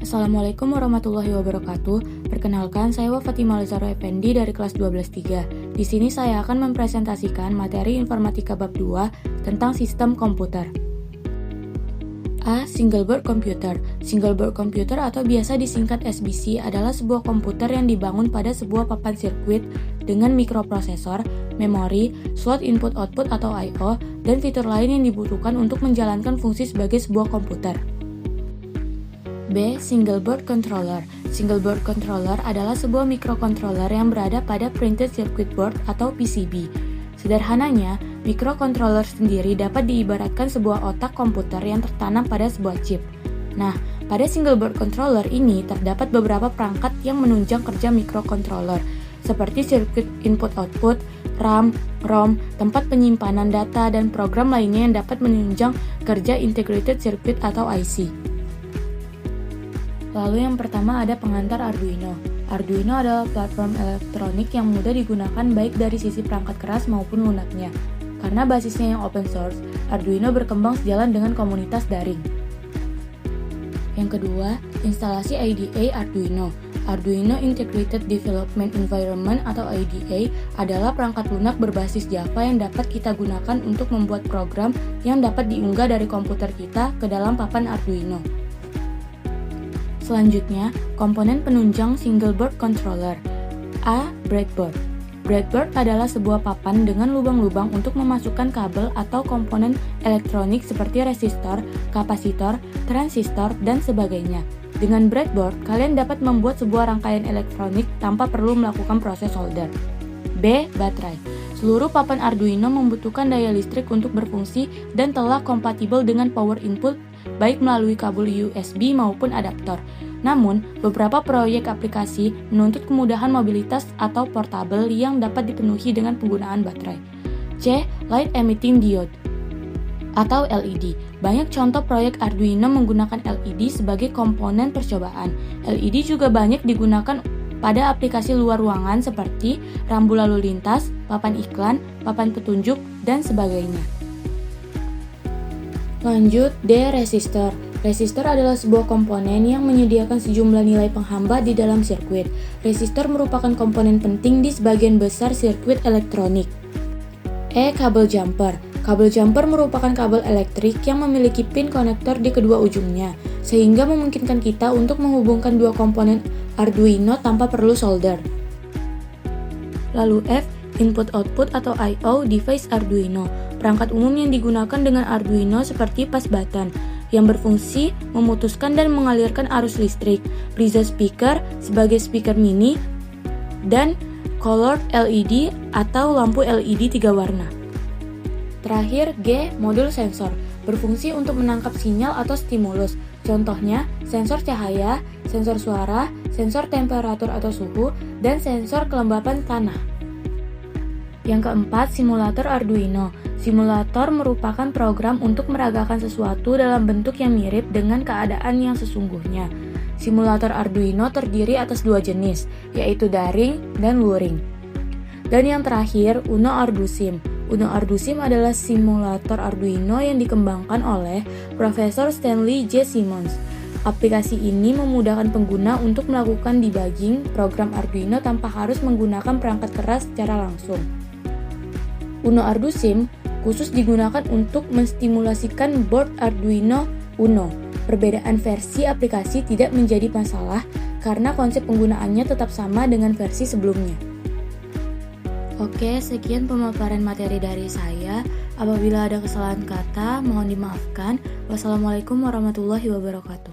Assalamualaikum warahmatullahi wabarakatuh. Perkenalkan, saya Fatimah Lazaro Effendi dari kelas 12-3. Di sini saya akan mempresentasikan materi informatika bab 2 tentang sistem komputer. A. Single board computer. Single board computer atau biasa disingkat SBC adalah sebuah komputer yang dibangun pada sebuah papan sirkuit dengan mikroprosesor, memori, slot input-output atau I/O, dan fitur lain yang dibutuhkan untuk menjalankan fungsi sebagai sebuah komputer. B. Single board controller. Single board controller adalah sebuah microcontroller yang berada pada printed circuit board atau PCB. Sederhananya, microcontroller sendiri dapat diibaratkan sebuah otak komputer yang tertanam pada sebuah chip. Nah, pada single board controller ini terdapat beberapa perangkat yang menunjang kerja microcontroller, seperti sirkuit input-output, RAM, ROM, tempat penyimpanan data, dan program lainnya yang dapat menunjang kerja integrated circuit atau IC. Lalu yang pertama ada pengantar Arduino. Arduino adalah platform elektronik yang mudah digunakan baik dari sisi perangkat keras maupun lunaknya. Karena basisnya yang open source, Arduino berkembang sejalan dengan komunitas daring. Yang kedua, instalasi IDE Arduino. Arduino Integrated Development Environment atau IDE adalah perangkat lunak berbasis Java yang dapat kita gunakan untuk membuat program yang dapat diunggah dari komputer kita ke dalam papan Arduino. Selanjutnya, komponen penunjang single board controller. A. Breadboard. Breadboard adalah sebuah papan dengan lubang-lubang untuk memasukkan kabel atau komponen elektronik seperti resistor, kapasitor, transistor, dan sebagainya. Dengan breadboard, kalian dapat membuat sebuah rangkaian elektronik tanpa perlu melakukan proses solder. B. Baterai. Seluruh papan Arduino membutuhkan daya listrik untuk berfungsi dan telah kompatibel dengan power input baik melalui kabel USB maupun adaptor. Namun, beberapa proyek aplikasi menuntut kemudahan mobilitas atau portable yang dapat dipenuhi dengan penggunaan baterai. C. Light Emitting Diode atau LED. Banyak contoh proyek Arduino menggunakan LED sebagai komponen percobaan. LED juga banyak digunakan pada aplikasi luar ruangan seperti rambu lalu lintas, papan iklan, papan petunjuk, dan sebagainya. Lanjut, D. Resistor. Resistor adalah sebuah komponen yang menyediakan sejumlah nilai penghambat di dalam sirkuit. Resistor merupakan komponen penting di sebagian besar sirkuit elektronik. E. Kabel jumper. Kabel jumper merupakan kabel elektrik yang memiliki pin konektor di kedua ujungnya, sehingga memungkinkan kita untuk menghubungkan dua komponen Arduino tanpa perlu solder. Lalu F. Input-output atau I/O device Arduino. Perangkat umum yang digunakan dengan Arduino seperti pas button, yang berfungsi memutuskan dan mengalirkan arus listrik, piezo speaker sebagai speaker mini, dan colored LED atau lampu LED 3 warna. Terakhir, G. Modul sensor. Berfungsi untuk menangkap sinyal atau stimulus. Contohnya, sensor cahaya, sensor suara, sensor temperatur atau suhu, dan sensor kelembapan tanah. Yang keempat, simulator Arduino. Simulator merupakan program untuk meragakan sesuatu dalam bentuk yang mirip dengan keadaan yang sesungguhnya. Simulator Arduino terdiri atas dua jenis, yaitu daring dan luring. Dan yang terakhir, Uno Ardusim. Uno Ardusim adalah simulator Arduino yang dikembangkan oleh Profesor Stanley J. Simmons. Aplikasi ini memudahkan pengguna untuk melakukan debugging program Arduino tanpa harus menggunakan perangkat keras secara langsung. Uno Ardusim khusus digunakan untuk menstimulasikan board Arduino Uno. Perbedaan versi aplikasi tidak menjadi masalah karena konsep penggunaannya tetap sama dengan versi sebelumnya. Oke, sekian pemaparan materi dari saya. Apabila ada kesalahan kata, mohon dimaafkan. Wassalamualaikum warahmatullahi wabarakatuh.